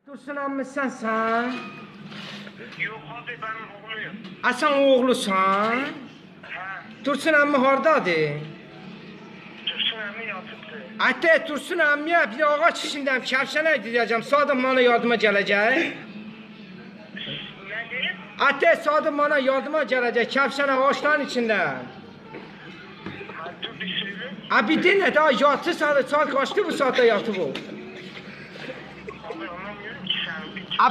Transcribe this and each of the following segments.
Dursun emmisən sən? Yox abi benim oğluyum. Sən oğlusan? Hə, Dursun emmi hardadır? Dursun əmi yatıbdır. Ətə Dursun emmiyə bir ağac işindəyim, Kəvşənə gidəcəm. Sadım bana yardıma gələcək. Ne deyim? Ətə Sadım bana yardıma gələcək, Kəvşən ağaçların içində. Ha, dur bir söyle. Bir dinlə daha yatı saat kaçtı bu saatte yatı bu? Abi anlamıyorum ki sen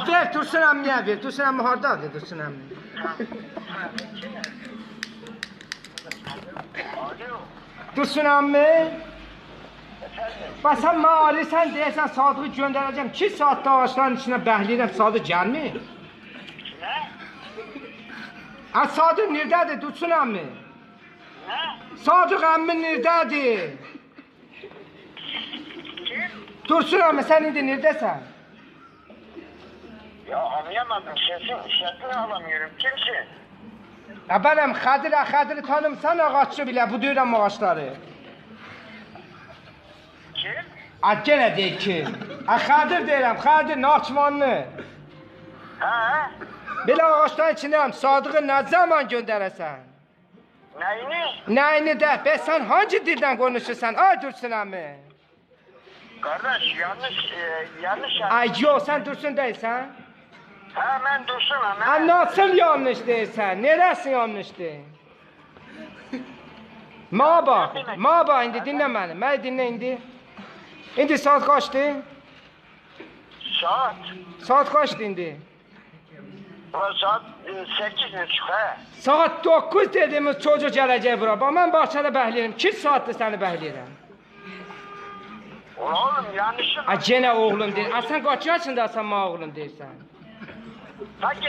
bir Ver Dursun emmiyə ver. Dursun emmi hardadır Dursun emmi? Alo. Dursun emmi. Efendim? Bax sən mənə arayırsan deyəsən Sadığı göndərəcəm. 2 saatda ağaçların içinə bəhləyirəm, Sadıq gəlmir. Ne? Sadıq neredədir Dursun emmi? Ne? Sadıq emmi neredədir? Kim? Dursun emmi sən indi neredəsən? Ya anlayamadım sesini alamıyorum. Kimsin? Benim Xədir'i tanımsan ağaççı bilə, bu deyirəm ağaçları. Kim? Gene deyil ki. Xədir deyirəm, Xədir Naçmanlı. Ha? Belə ağaçların içindəyəm, Sadığı nə zaman göndərəsən? Neyini? Nəyini də, bəs sən hangi dildən konuşursan? Ay Dursun emmi. Kardeş yanlış Ay yox, sən Dursun deyilsən? Ha ben Dursun'um. Nasıl yanlış deyirsən? Neresi yanlışdır? Ma bax, indi dinlə məni, məni dinlə indi. İndi saat kaçtı? Saat? Saat kaçtı indi? Saat 8:30 ha. Saat 9 dediğimiz çocuk gələcək bura. Bax, mən bahçədə bəhləyirəm. 2 saatdır səni bəhləyirəm. Oğlum yanlışım. Gene oğlum deyir. Sən kaç yaşındasan ma oğlum deyirsən? Peki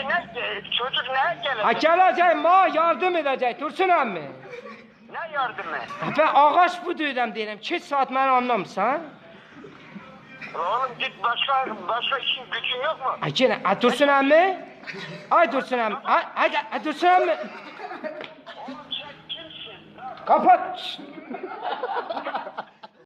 çocuk ne gelecek? Gələcək ma yardım edəcək Dursun emmi. Ne yardımı? Ben ağaç bu deyirəm. 2 saat məni anlamırsan? Oğlum git başka işin gücün yok mu? Gene Dursun emmi. Ay Dursun emmi. Ay Dursun emmi. Oğlum sen kimsin? Kapat.